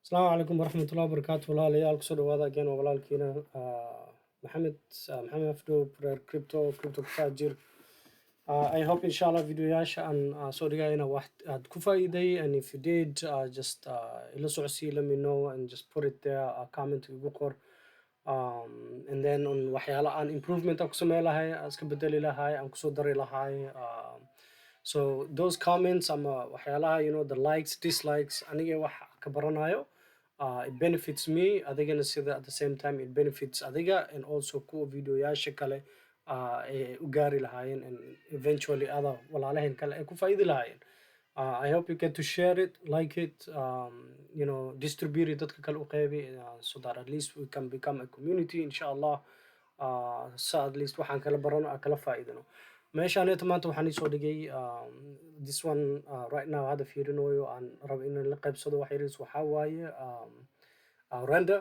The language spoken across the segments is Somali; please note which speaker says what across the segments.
Speaker 1: السلام عليكم ورحمة الله وبركاته walaalayaal kusoo dhawaada again waa walaalkiina maxamed afdo crypto kutaajir. I hope inshallah videoyaasha aan soo dhigayna wax aad ku faa'iiday, and if you did just ila socodsii, let me know and just put it there, comment igu qor, and then on waxyaala aan improvement aan ku samey lahay, aan iska bedeli lahay, aan kusoo dari lahay. So those comments ama waxyaalaha, the likes, dislikes, aniga wax ka baranayo. It benefits me, adigana sida at the same time it benefits adiga, and also kuwa videoyaasha kale ay u gaari lahaayeen, and eventually other walaalaheen kale ay ku faa'iidi lahaayeen. I hope you get to share it, like it, distribute it dadka kale u qeybi, so that at least we can become a community inshallah. So at least waxaan kala barano aan kala faa'iidano. meeshaaneta maanta waxaan isoo dhigay this one right now hadda fiirinayo aan rabo inaan la qaybsado wax yaris waxaa waaye render.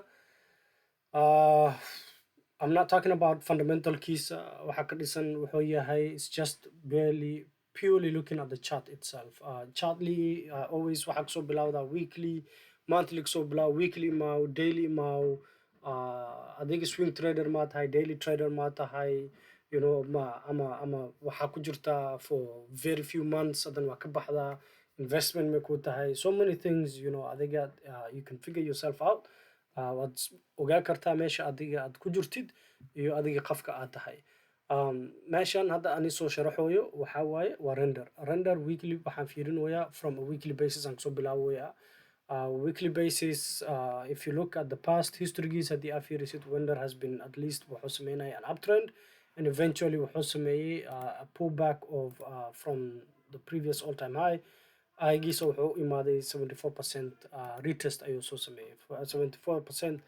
Speaker 1: I'm not talking about fundamental keys waxa ka dhisan wuxuu yahay, it's just barely purely looking at the chart itself. Chartly always waxa kasoo bilowda weekly, monthly kasoo bilaw, weekly mau, daily mau, adiga swing trader ma tahay, daily trader ma tahay, ama waxaa ku jirta for very few months adan waa ka baxda, investment may ku tahay, so many things, adiga you can figure yourself out. waad ogaa kartaa meesha adiga aad ku jirtid iyo adiga qafka aad tahay. meeshan hadda aan isoo sharaxooyo waxaa waaye waa render weekly. waxaan fiirinayaa from a weekly basis aan kasoo bilaaboyaa. Weekly basis, if you look at the past historygiis haddii aad fiirisid, render has been at least wuxuu sameynaya an uptrend, and eventually wuxuu sameeyey a pullback of from the previous all-time high. Giisa wuxuu u imaaday 74% retest ayuu soo sameeyey 74%.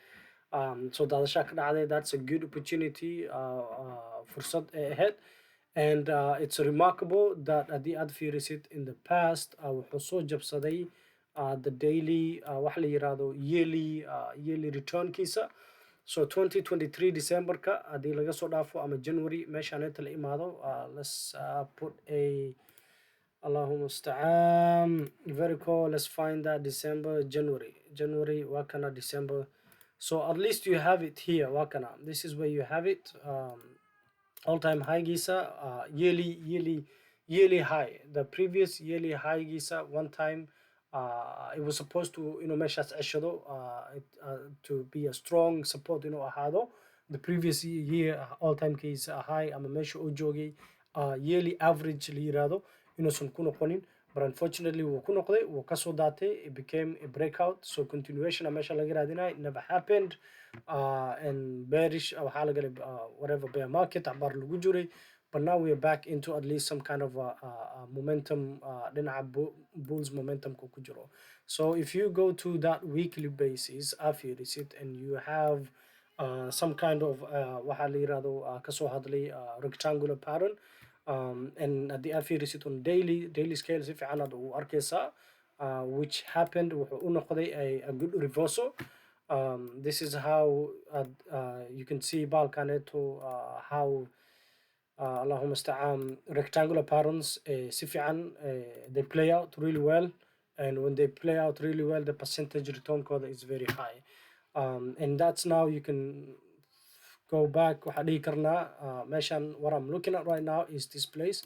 Speaker 1: So daadashaa ka dhacday, that's a good opportunity, fursad ay ahayd. And it's remarkable that haddii aad fiirisid in the past wuxuu soo jabsaday the daily wax la yiraahdo yearly returnkiisa. So 2023 December-ka haddii laga soo dhaafo ama January meeshaan inta la imaado, let's put a Allahumma musta'an, very cool. Let's find that January wakana December. So at least you have it here wakana. This is where you have it. All-time high gisa, yearly high. The previous yearly high gisa one time, it was supposed to, meeshas ceshado, to be a strong support, ahaado. The previous year all-time case high ama meesha uu joogay yearly average la yiraahdo inuusan ku noqonin, but unfortunately wuu ku noqday, wuu kasoo daatay, it became a breakout. So continuation meesha laga raadinay never happened, and bearish waxaa laga whatever bear market abaar lagu jiray. But now we are back into at least some kind of momentum, dhinaca bulls momentum ku jiro. So if you go to that weekly basis after it, and you have some kind of waxaa la yiraahdo kasoo hadlay rectangular pattern, and haddii aad fiirisid on daily scale si fiican aad u arkaysaa, which happened, wuxuu u noqday a good reversal. This is how you can see balkaneto, how Allahumma musta'an, rectangular patterns si fiican they play out really well, and when they play out really well the percentage return code is very high. And that's now you can go back. waxaa dhihi karnaa meeshan what I'm looking at right now is this place.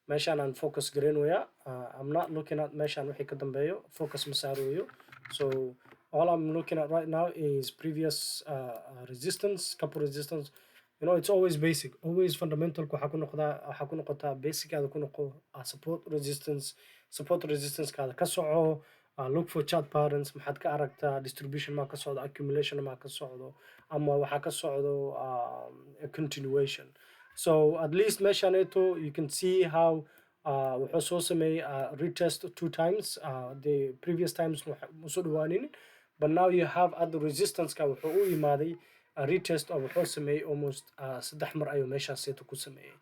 Speaker 1: meeshan aan focus gareynayaa. I'm not looking at meeshan wixii ka dambeeyo, focus ma saarayo. So all I'm looking at right now is previous resistance, couple resistance. It's always basic, always fundamental. waxaa ku noqotaa basic aada ku noqo support resistance kaada ka soco. Look for chart patterns. maxaad ka aragtaa distribution maa ka socdo, accumulation maa ka socdo, ama waxaa ka socdo a continuation. So at least meeshaneeto you can see how wuxuu soo sameeyey retest 2 times. The previous times musoo dhawaanin, but now you have at the resistance ka wuxuu u imaaday retest oo wuxuu sameeyey almost 3 mar ayuu meeshaaseeto ku sameeyey.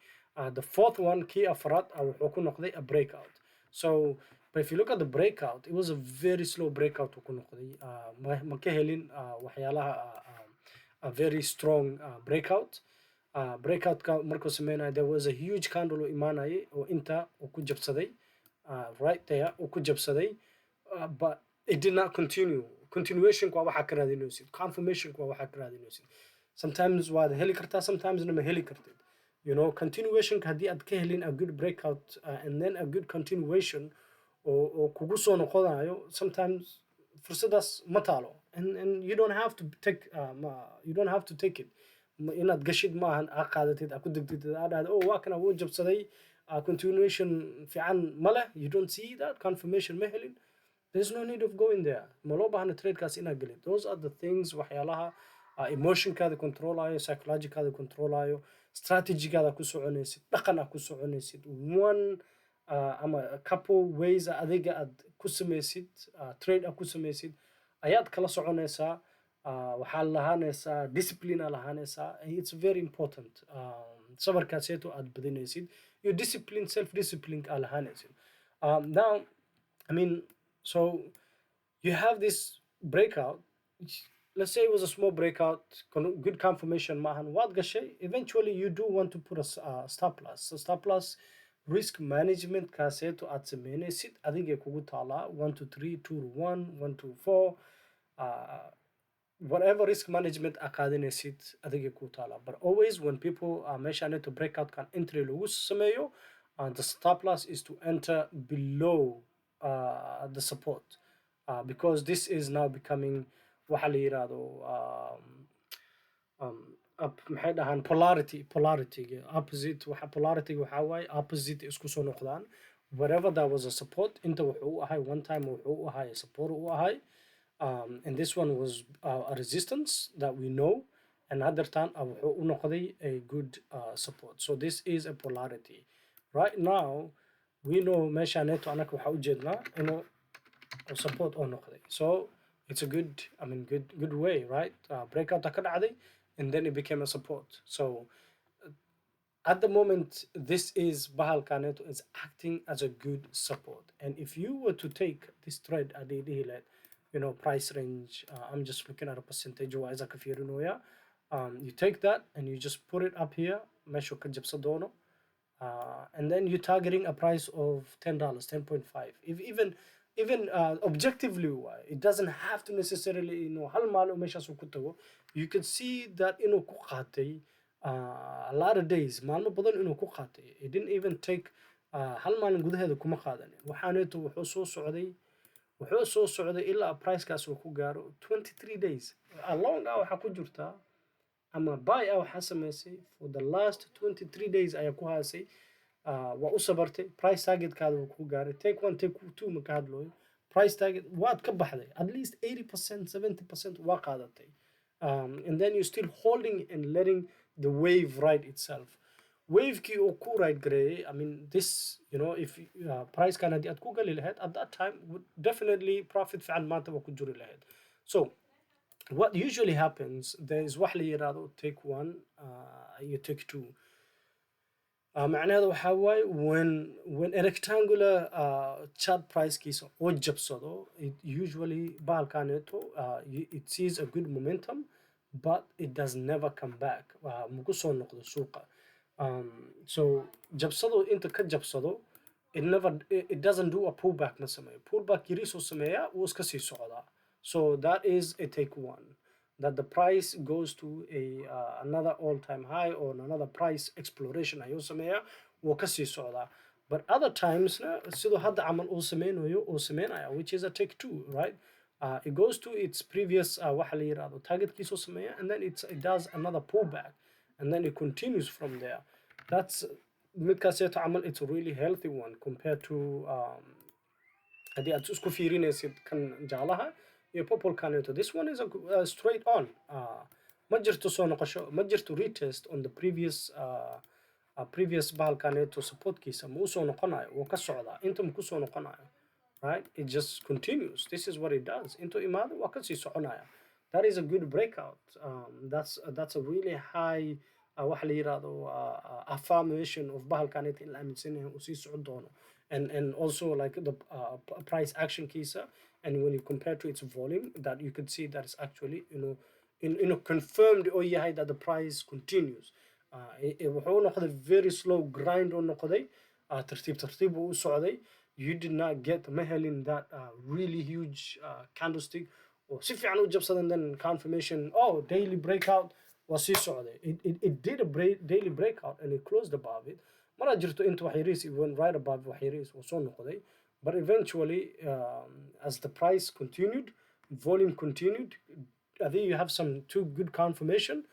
Speaker 1: The fourth one, kii afraad, wuxuu ku noqday a breakout. So but if you look at the breakout, it was a very slow breakout uu ku noqday. ma ka helin waxyaalaha a very strong breakout. Breakout-ka markuu sameynayo, there was a huge candle oo imaanayay oo inta uu ku jabsaday, right there uu ku jabsaday, but it did not continue. continuation waa waxa ka raadinaysid, confirmation waa waxa ka raadinaysid. Sometimes waad heli kartaa, sometimes ma heli kartid. Continuation haddii aad ka helin a good breakout and then a good continuation oo kugu soo noqonayo, sometimes fursadaas ma taalo, and you don't have to take you don't have to take it. Inaad gashid maahan aa qaadatid aa ku degdid aa dhahdo oh waa kana wuu jabsaday continuation fiican ma leh, you don't see that confirmation ma helin, there's no need of going there. Ma loo baahna tradekaas inaad gelid. Those are the things waxyaalaha emotionkaada controlayo, psychologicada controlayo, strategigaada ku soconaysid, dhaqan aad ku soconaysid, one ama a couple ways adiga aad ku samaysid trade aad ku samaysid ayaad kala soconaysaa. waxaa lahaanaysaa discipline aa lahaanaysaa. It's very important sabarkaaseeto aad badinaysid iyo discipline, self discipline aa lahaanaysid. Now I mean, so you have this breakout. Let's say it was a small breakout, good confirmation maahan, waad gashay. Eventually you do want to put a stop loss. So stop loss risk management kaaseeto aad sameynaysid adigay kugu taalaa 1 to 3, 2 to 1, 1 to 4, whatever risk management aad qaadanaysid adigay kugu taalaa. But always when people meeshaan to breakout kan entry lagu sameeyo, the stop loss is to enter below the support, because this is now becoming waxa la yiraahdo maxay dhahaan polarity opposite. waxa polarity waxa waaye opposite isku soo noqdaan. Wherever there was a support, inta wuxuu u ahay one time wuxuu u ahay support u ahay, and this one was a resistance that we know, and other time wuxuu u noqday a good support. So this is a polarity. Right now we know meeshaaneeto anaka waxaa ujeednaa inuu support oo noqday. So it's a good, I mean, good way, right? Breakout ka dhacday and then it became a support. So at the moment this is bahalkaneeto is acting as a good support. And if you were to take this trade at the price range, I'm just looking at a percentage wise you take that and you just put it up here, meesho ka jabsa doono. And then you're targeting a price of $10, 10.5. If even objectively, it doesn't have to necessarily hal maal meeshaas uu ku tago. You can see that ku qaatay a lot of days, maalmo badan inuu ku qaatay. It didn't even take hal maalin gudaheeda kuma qaadanin. waxaaneeto wuxuu soo socday ilaa pricekaas uu ku gaaro 23 days. Long waxaa ku jirtaa ama buy waxaa samaysay for the last 23 days ayaa ku haasay. waa u sabartay, price targetkaada wuu ku gaaray, take 1 take 2 ma ka hadlooyo, price target waad ka baxday at least 80% 70% waa qaadatay. And then you still holding and letting the wave ride itself. Wavekii uu ku ride gareeyay, I mean this if price kan haddii aad ku gali lahayd at that time would definitely profit fiican maanta waa ku juri lahayd. So what usually happens, there is wax la yiraahdo take 1 you take 2. معناها waxaa waaye when a rectangular chart price kiisa oo jabsado, it usually bahalkaneeto it sees a good momentum but it does never come back. maku soo noqdo suuqa. So jabsado inta ka jabsado, it doesn't do a pullback ma sameeyo. Pullback yariisoo sameeya wuu iska sii socdaa. So that is a take 1, that the price goes to another all-time high or another price exploration ayuu sameeyaa wuu ka sii socdaa. But other times sidoo hadda camal uu sameynaya, which is a take 2, right? It goes to its previous waxa la yiraahdo targetkiisoo sameeya, and then it does another pullback and then it continues from there. That's midkaaseeto camal, it's a really healthy one compared to haddii aad isku fiirinaysid kan jaalaha iyo purple-kaneeto. This one is a straight on. ma jirto soo noqosho, ma jirto retest on the previous bahalkaneeto supportkiisa ma u soo noqonayo, wuu ka socdaa inta ma ku soo noqonayo, right? It just continues. This is what it does. Intuu imaado waa ka sii soconaya. That is a good breakout. That's a really high waxa la yiraahdo affirmation of bahalkaneeto in la aaminsan yahay uu sii socon doono. And also like the price action kiisa, and when you compare to its volume, that you could see that it's actually confirmed oo yahay that the price continues. wuxuu noqday very slow grind oo noqday, tartiib uu u socday. You did not get ma helin that really huge candlestick oo si fiican u jabsadan, then confirmation, oh, daily breakout waa sii socday. It did a daily breakout and it closed above it. Maraa jirto inta wax yariis, it went right above wax yariis wuu soo noqday. But eventually, as the price continued, volume continued, I think you have some too good confirmation,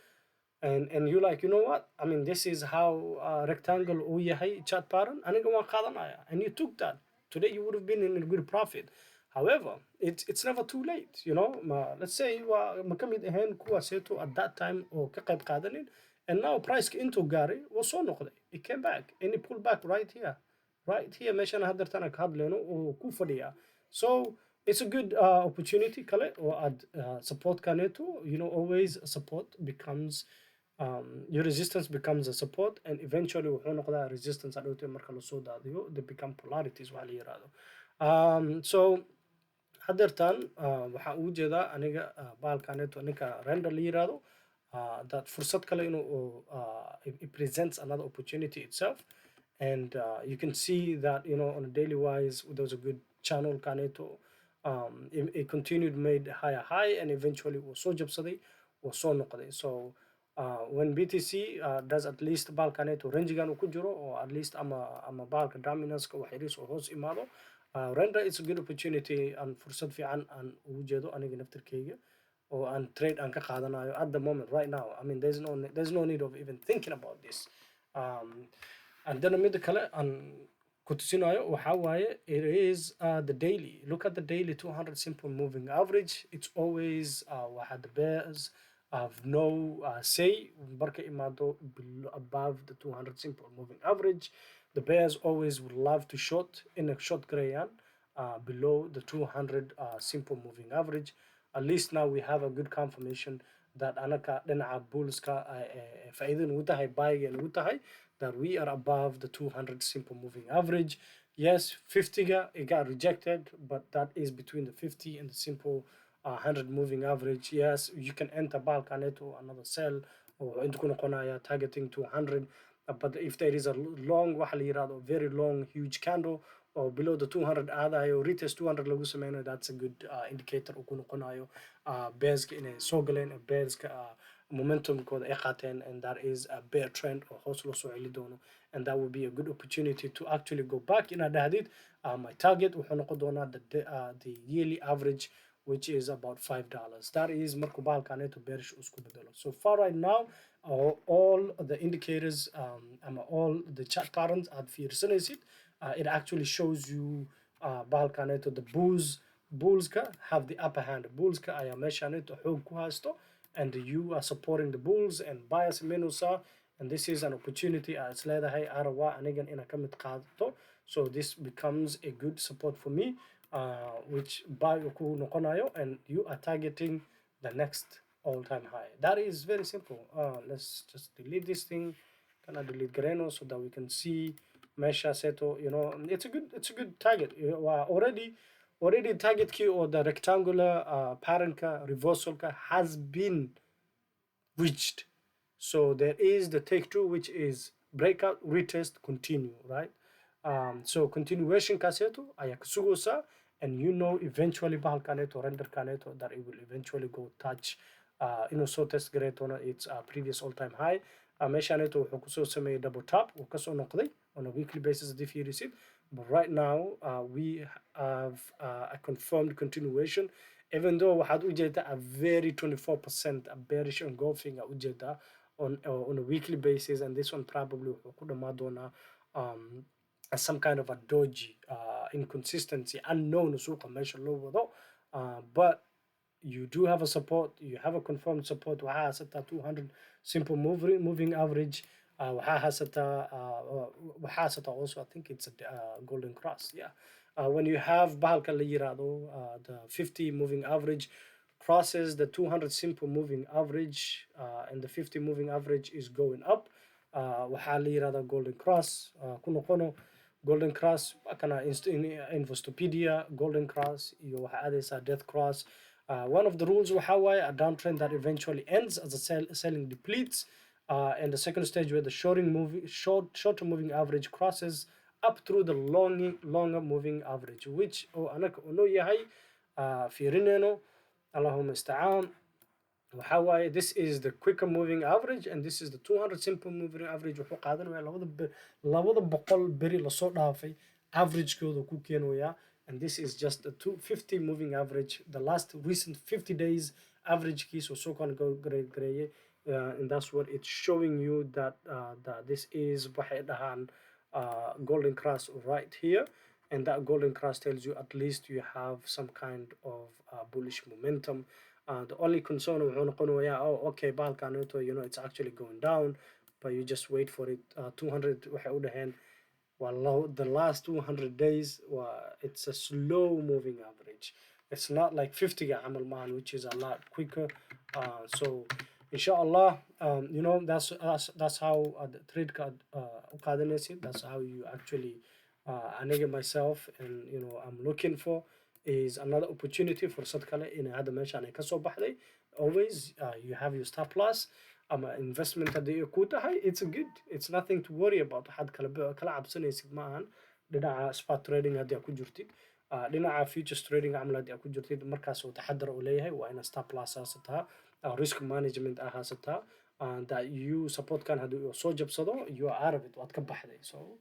Speaker 1: and you're like, you know what? I mean, this is how rectangle uu yahay chart pattern. Aniga waan qaadanaya, and you took that. Today you would have been in a good profit. However, it's never too late. You know, let's say ma kamid ahayn kuwaaseeto at that time oo ka qayb qaadanin, and now price intuu gaaray waa soo noqday. It came back and it pulled back right here. Right here, meeshaan haddartan ka hadlayno oo ku fadhiya. So it's a good opportunity kale oo aad support kaneeto. You know, always support becomes your resistance becomes a support, and eventually wuxuu noqdaa resistance adhowtay marka lasoo daadiyo, they become polarities waxa la yiraahdo. So haddeertan waxaa ugu jeedaa aniga bahalkaneeto ninka render la yiraahdo, that fursad kale inuu it presents another opportunity itself. And you can see that, you know, on a daily wise there was a good channel kaneeto. It continued, made higher high, and eventually was so jabsaday was so noqday. So when BTC does at least balkaneeto rangigan uu ku jiro, or at least ama balka dominance ka wax yariis oo hoos imaado, render it's a good opportunity and fursad fiican aan ugu jeedo aniga naftirkeyga, oo aan trade aan ka qaadanayo at the moment right now. I mean, there's no need of even thinking about this. And then midda kale aan ku tusinayo waxaa waaye, it is the daily. Look at the daily 200 simple moving average. It's always waxa the bears have no say marka imaado above the 200 simple moving average. The bears always would love to short in a short grayaan below the 200 simple moving average. At least now we have a good confirmation that anaka dhinaca bullska faa'iido nugu tahay, buyga nugu tahay, that we are above the 200 simple moving average. Yes, 50 it got rejected, but that is between the 50 and the simple 100 moving average. Yes, you can enter balkaneto another sell, or inta ku noqonaya targeting 200. But if there is a long waxa la yiraahdo very long huge candle or below the 200 aadayo, retest 200 lagu sameynayo, that's a good indicator uu ku noqonayo bearska inay soo galeen, bearska momentum kooda ay qaateen, and that is a bear trend oo hoos loo soo celi doono. And that would be a good opportunity to actually go back inaad dhahdid my target wuxuu noqon doonaa the yearly average, which is about $5. That is markuu bahalkaneeto bearish isku bedelo. So far right now, all the indicators all the chart patterns aad fiirsanaysid, it actually shows you bahalkaneeto the bullska have the upper hand. Bullska ayaa meeshaneeto xoog ku haysto, and you are supporting the bulls and bias minusa, and this is an opportunity as leedahay arawa anigan ina ka mid qaadato. So this becomes a good support for me, which buy ku noqonayo, and you are targeting the next all-time high. That is very simple. Let's just delete this thing. Can I delete Greno so that we can see Mesha Seto? You know, it's a good target. Already target key or the rectangular pattern ka reversal ka has been reached. So there is the take two, which is breakout, retest, continue, right? So continuation kaseto ayakusugosa, and you know eventually bahal kaneto render kaneto that it will eventually go touch so test gareeto its previous all-time high. Meeshaneeto wuxuu kusoo sameeyay double tap uu kasoo noqday on a weekly basis hadii fiirisid. But right now we have a confirmed continuation, even though waxaad u jeedaa a very 24% a bearish engulfing u jeedaa on a weekly basis, and this one probably wuxuu ku dhamaan doonaa as some kind of a dodgy inconsistency unknown suuqa meesha loo wado. But you do have a support, you have a confirmed support. Waxaa haysataa 200 simple moving average. Waxaa haysataa also, I think it's a golden cross. Yeah. When you have bahalka la yiraahdo the 50 moving average crosses the 200 simple moving average, and the 50 moving average is going up, waxaa la yiraahdaa golden cross. Ku noqono golden cross kana Investopedia golden cross iyo waxaa aadaysaa death cross. One of the rules waxaa waaye a downtrend that eventually ends as the selling depletes, and the second stage where the shorter moving average crosses up through the longer moving average, which anaka ono yahay fiirineno Allahumma ista'an. Waxa this is the quicker moving average and this is the 200 simple moving average. wuxuu qaadanaya labada boqol beri lasoo dhaafay averagekooda ku keenaya, and this is just the 250 moving average, the last recent 50 days average keys or so can go gareeye, and that's what it's showing you that this is waxay dhahaan golden cross right here, and that golden cross tells you at least you have some kind of bullish momentum. The only concern wuxuu noqonayaa, oh okay, bahalkaneeto, it's actually going down, but you just wait for it. 200 waxay u dhaheen the last 200 days it's a slow moving average. It's not like 50 amal maahan, which is a lot quicker. So inshallah, that's how the trade card u qaadanaysid. That's how you actually aniga myself, and I'm looking for is another opportunity for fursad kale in hadda meeshaan ay kasoo baxday. Always you have your stop loss ama investment haddii ay ku tahay, it's nothing to worry about. waxaad kala cabsanaysid maahan dhinaca spot trading haddii aad ku jirtid, dhinaca futures trading camal haddii aad ku jirtid, markaas oo taxadar uu leeyahay waa ina stop loss haasataa, risk management haasataa, that you supportkan haddii uu soo jabsado you are out of it, waad ka baxday. So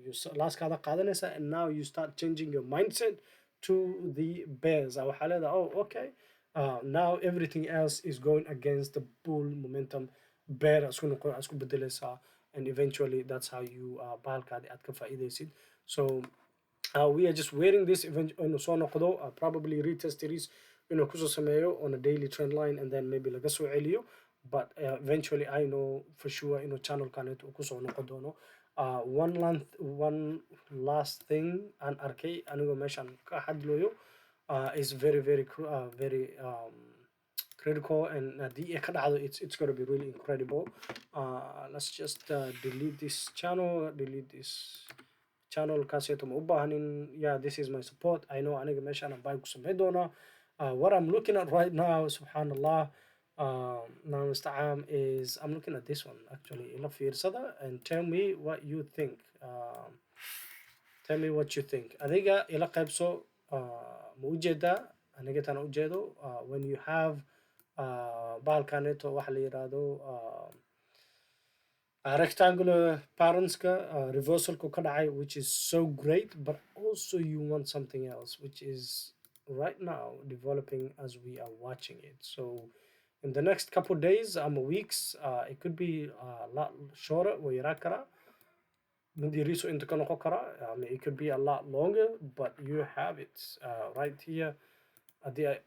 Speaker 1: you laaskaada qaadanaysa, and now you start changing your mindset to the bears. waxaa leedahay, oh okay, now everything else is going against the bull momentum, bear isku bedelaysaa, and eventually that's how you bahalkaadi aad ka faa'iidaysid. So we are just waiting this event inuu soo noqdo, probably retest series inuu kusoo sameeyo on a daily trend line, and then maybe laga soo celiyo, but eventually I know for sure inuu channelkaneet uu kusoo noqon doono. One last thing aan arkay anigoo meeshaan ka hadlayo is very critical, and haddii ay ka dhacdo it's going to be really incredible. Let's just delete this channel kaaseeto ma u baahanin. Yeah, this is my support. I know aniga meeshaan aan buy ku sameyn doona. What I'm looking at right now, subhanallah, now Mr. Am, is I'm looking at this one actually. Ila fiirsada and tell me what you think. Tell me what you think. Adiga ila qaybso, ma ujeedaa aniga tan ujeedo, when you have bahalkaneeto waxa la yiraahdo rectangular patterns-ka reversal-ku ka dhacay, which is so great, but also you want something else, which is right now developing as we are watching it. So in the next couple days weeks, it could be a lot shorter way yaraa karaa, mid yariiso inta ka noqon karaa. It could be a lot longer, but you have it right here. haddii ay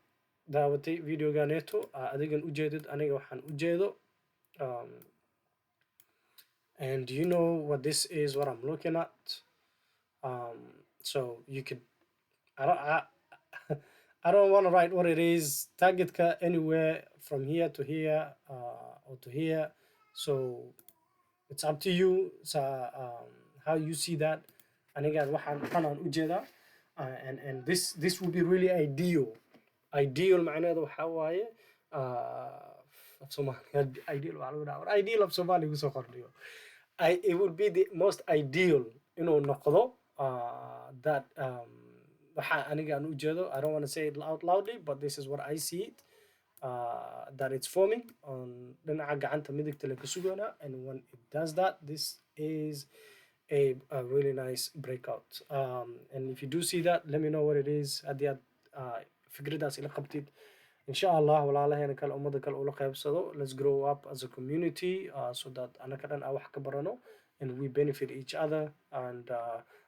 Speaker 1: daawatay videoganeeto, adigan ujeedid aniga waxaan ujeedo, and you know what this is, what I'm looking at. So you could, I don't want to write what it is, targetka anywhere from here to here, or to here. So it's up to you. So how you see that. Aniga waxaan ujeedaa, and this will be really ideal. Macnaheedu waxaa waaye af Soomaali ideal waxaa lagu dhahaa ideal af Soomaali kusoo qordhiyo. It would be the most ideal inuu noqdo that waxa aniga aan ujeedo. I don't want to say it out loudly, but this is what I see it, that it's forming on dhinaca gacanta midigta la ka sugaana, and when it does that, this is a really nice breakout. And if you do see that, let me know what it is. haddii aad fikradaas ila qabtid, inshallah walaalaheena kale ummadda kale ula qaybsado. Let's grow up as a community, so that anaka dhan aan wax ka barano, and we benefit each other and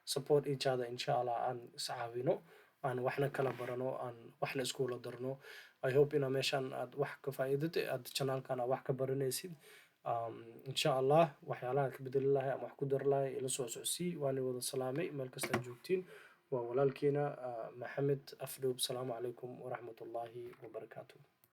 Speaker 1: support each other. Inshallah aan iscaawino, aan waxna kala barano, aan waxna iskula darno. I hope ina meeshaan aad wax ka faa'iidate, aad channelkan aad wax ka baranaysid. Inshallah waxyaalaha ka bedeli lahay ama wax ku dar lahay ila soo socsii. waani wada salaamay meel kasta aad joogtiin. waa walaalkeena Maxamed Afdhoob. Salaamu calaykum waraxmatullaahi wabarakaatuh.